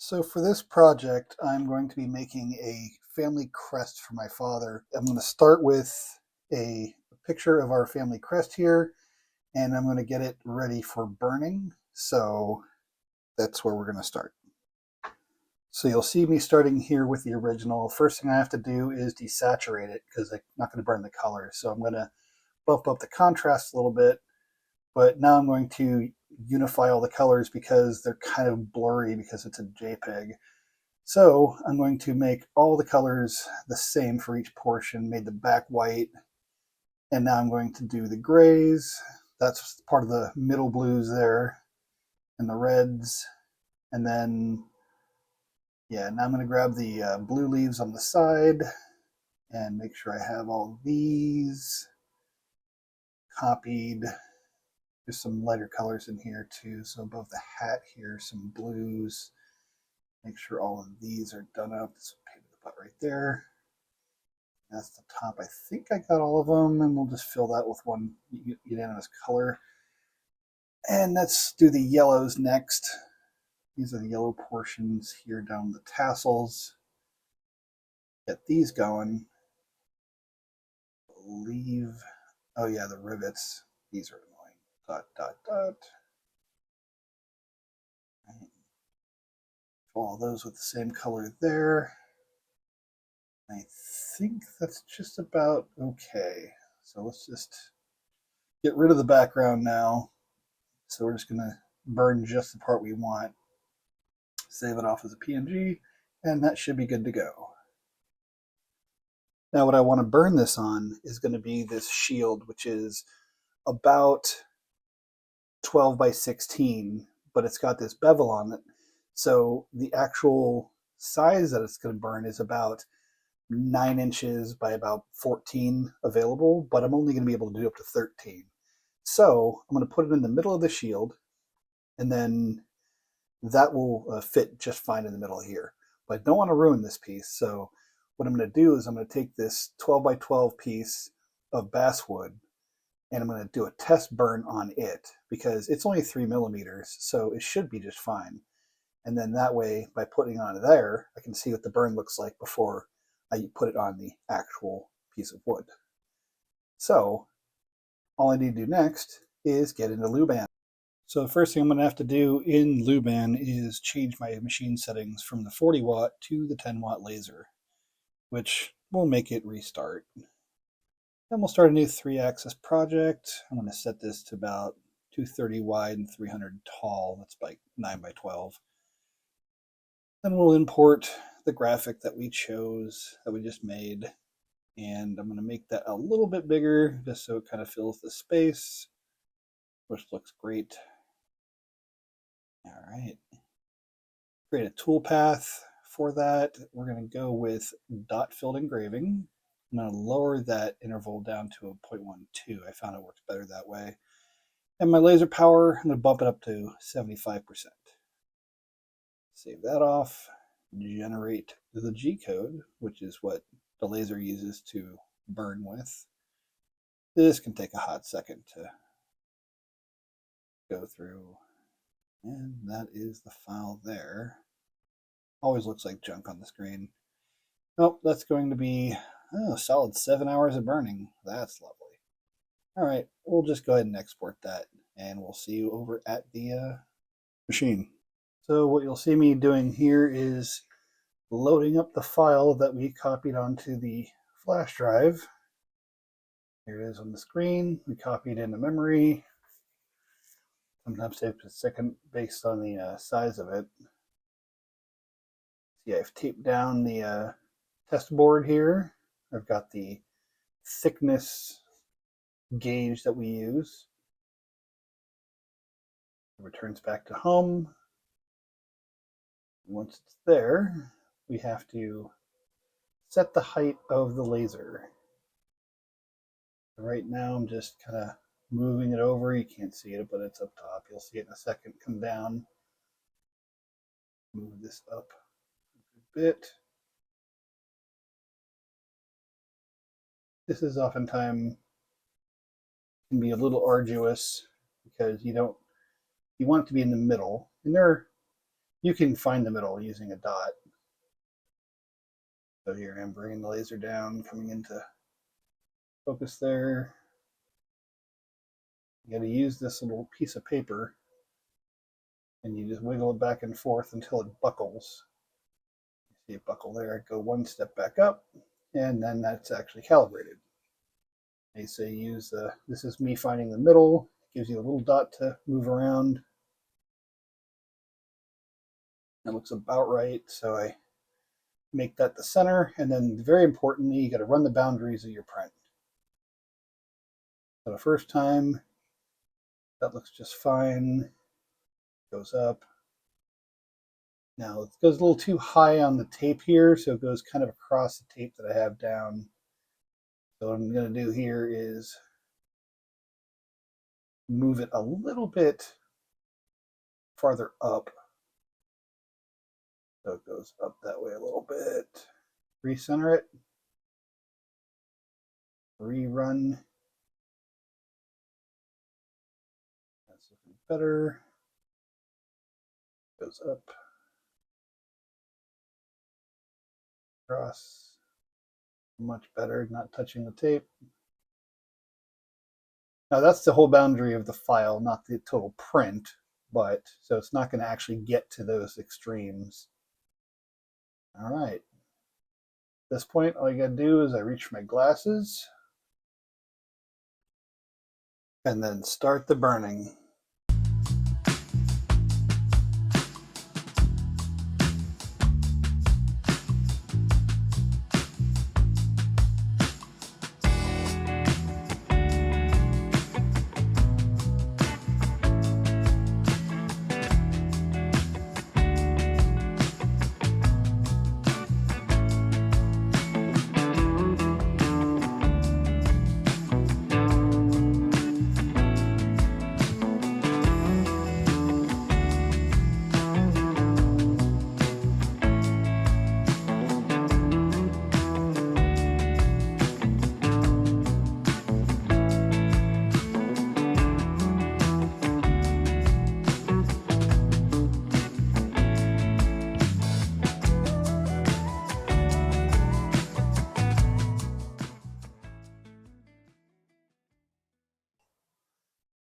So for this project, I'm going to be making a family crest for my father. I'm going to start with a picture of our family crest here, and I'm going to get it ready for burning. So that's where we're going to start. So you'll see me starting here with the original. First thing I have to do is desaturate it because I'm not going to burn the color. So I'm going to bump up the contrast a little bit, but now I'm going to unify all the colors because they're kind of blurry because it's a JPEG. So I'm going to make all the colors the same for each portion, made the back white, and now I'm going to do the grays. That's part of the middle blues there, and the reds, and then, yeah, now I'm going to grab the blue leaves on the side and make sure I have all these copied. There's some lighter colors in here too, so above the hat here, some blues. Make sure all of these are done up. This will paint the butt right there. That's the top. I think I got all of them, and we'll just fill that with one unanimous color. And let's do the yellows next. These are the yellow portions here down the tassels. Get these going. Leave. Oh yeah, the rivets. These are annoying. Dot, dot, dot. Right. Follow those with the same color there. I think that's just about okay. So let's just get rid of the background now. So we're just going to burn just the part we want, save it off as a PNG, and that should be good to go. Now what I want to burn this on is going to be this shield, which is about 12 by 16, but it's got this bevel on it. So the actual size that it's going to burn is about 9 inches by about 14 available, but I'm only going to be able to do up to 13. So I'm going to put it in the middle of the shield, and then that will fit just fine in the middle here. But I don't want to ruin this piece, so what I'm going to do is I'm going to take this 12 by 12 piece of basswood, and I'm going to do a test burn on it because it's only 3 millimeters, so it should be just fine. And then that way, by putting it on there, I can see what the burn looks like before I put it on the actual piece of wood. So all I need to do next is get into Luban. So the first thing I'm going to have to do in Luban is change my machine settings from the 40 watt to the 10 watt laser, which will make it restart. Then we'll start a new 3-axis project. I'm going to set this to about 230 wide and 300 tall. That's like 9 by 12. Then we'll import the graphic that we chose, that we just made, and I'm going to make that a little bit bigger just so it kind of fills the space, which looks great. All right. Create a toolpath for that. We're going to go with dot filled engraving. I'm going to lower that interval down to a 0.12. I found it works better that way. And my laser power, I'm going to bump it up to 75%. Save that off. Generate the G code, which is what the laser uses to burn with. This can take a hot second to go through. And that is the file there. Always looks like junk on the screen. Nope, that's going to be a solid 7 hours of burning. That's lovely. All right, we'll just go ahead and export that, and we'll see you over at the machine. So what you'll see me doing here is loading up the file that we copied onto the flash drive. Here it is on the screen. We copied into memory. Sometimes takes a second based on the size of it. See, I've taped down the test board here. I've got the thickness gauge that we use. It returns back to home. Once it's there, we have to set the height of the laser. Right now I'm just kind of moving it over. You can't see it, but it's up top. You'll see it in a second come down. Move this up a bit. This is oftentimes can be a little arduous because you want it to be in the middle. And You can find the middle using a dot. So here I'm bringing the laser down, coming into focus there. You got to use this little piece of paper and you just wiggle it back and forth until it buckles. You see it buckle there, go one step back up, and then that's actually calibrated. They say use this is me finding the middle, it gives you a little dot to move around. It looks about right, so I make that the center, and then very importantly, you got to run the boundaries of your print. So the first time, that looks just fine. Goes up. Now it goes a little too high on the tape here, so it goes kind of across the tape that I have down. So what I'm going to do here is move it a little bit farther up. So it goes up that way a little bit. Recenter it. Rerun. That's looking better. Goes up. Across. Much better, not touching the tape. Now that's the whole boundary of the file, not the total print, but so it's not going to actually get to those extremes. All right. At this point, all you got to do is I reach for my glasses and then start the burning.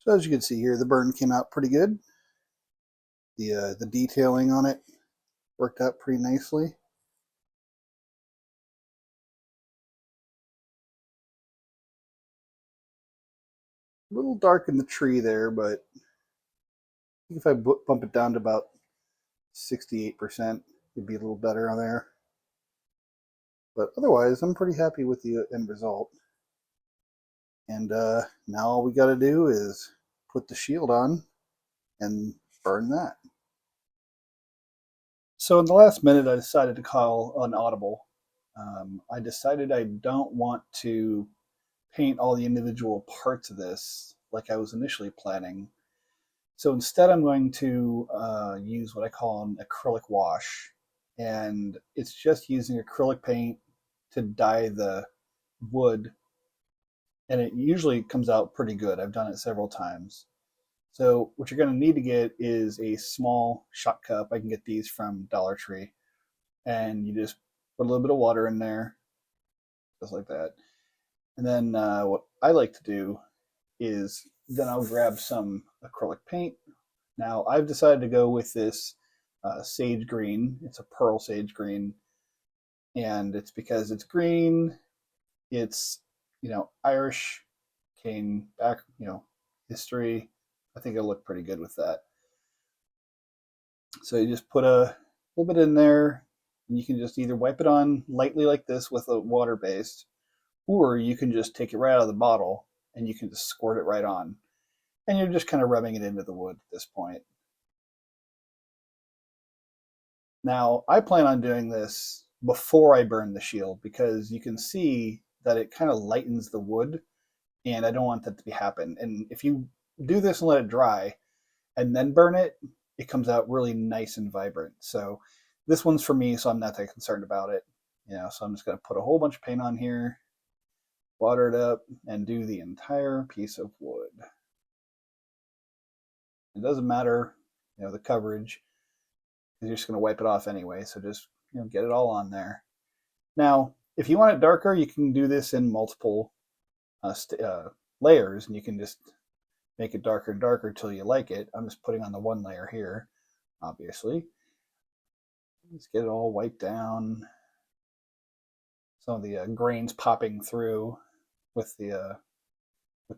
So as you can see here, the burn came out pretty good. The detailing on it worked out pretty nicely. A little dark in the tree there, but I think if I bump it down to about 68%, it'd be a little better on there. But otherwise, I'm pretty happy with the end result. And now all we got to do is put the shield on and burn that. So in the last minute, I decided to call on Audible. I decided I don't want to paint all the individual parts of this like I was initially planning. So instead, I'm going to use what I call an acrylic wash. And it's just using acrylic paint to dye the wood. And it usually comes out pretty good. I've done it several times. So what you're going to need to get is a small shot cup. I can get these from Dollar Tree. And you just put a little bit of water in there, just like that. And then what I like to do is then I'll grab some acrylic paint. Now I've decided to go with this sage green. It's a pearl sage green. And it's because it's green. It's, Irish, Kane, back, history. I think it'll look pretty good with that. So you just put a little bit in there, and you can just either wipe it on lightly like this with a water based, or you can just take it right out of the bottle and you can just squirt it right on. And you're just kind of rubbing it into the wood at this point. Now, I plan on doing this before I burn the shield because you can see that it kind of lightens the wood, and I don't want that to happen. And if you do this and let it dry and then burn it, it comes out really nice and vibrant. So this one's for me, so I'm not that concerned about it. So I'm just going to put a whole bunch of paint on here, water it up, and do the entire piece of wood. It doesn't matter, the coverage. because you're just going to wipe it off anyway. So just get it all on there. Now, if you want it darker, you can do this in multiple layers, and you can just make it darker and darker until you like it. I'm just putting on the one layer here, obviously. Let's get it all wiped down. Some of the grains popping through with the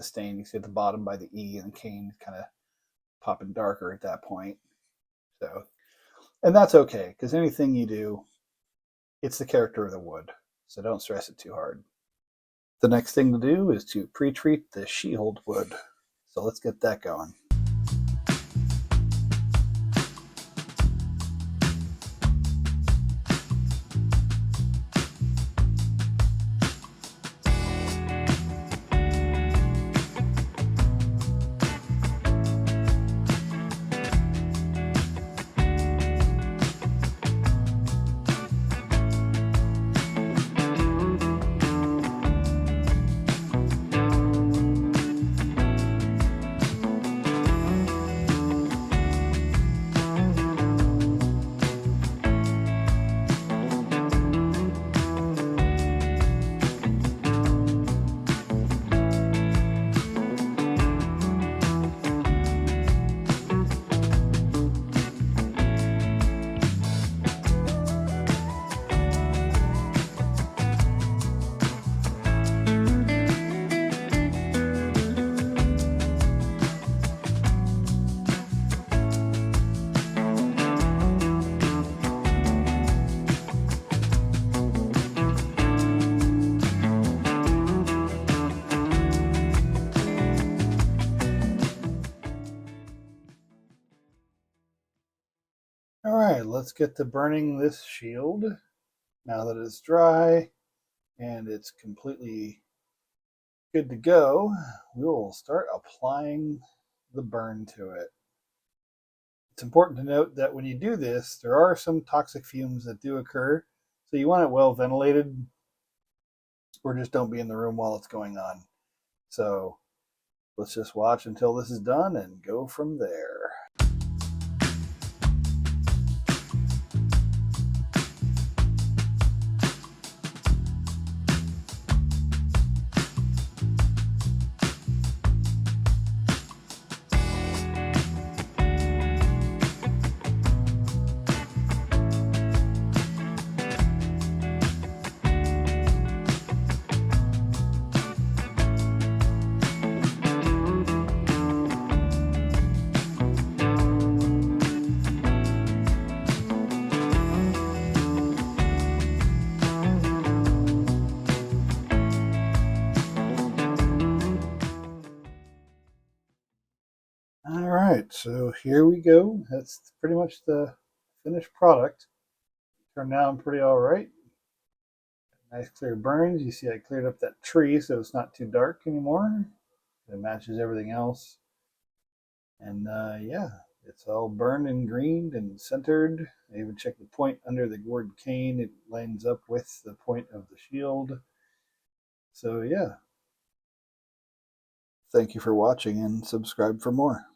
stain. You see at the bottom by the E and the Kane kind of popping darker at that point. So, and that's okay, because anything you do, it's the character of the wood. So don't stress it too hard. The next thing to do is to pre-treat the shield wood. So let's get that going. All right, let's get to burning this shield. Now that it's dry and it's completely good to go, we will start applying the burn to it. It's important to note that when you do this, there are some toxic fumes that do occur, so you want it well ventilated, or just don't be in the room while it's going on. So let's just watch until this is done and go from there. All right, so here we go. That's pretty much the finished product. Turned out pretty all right. Nice clear burns. You see I cleared up that tree so it's not too dark anymore. It matches everything else. And yeah, it's all burned and greened and centered. I even checked the point under the word Kane. It lines up with the point of the shield. So yeah. Thank you for watching and subscribe for more.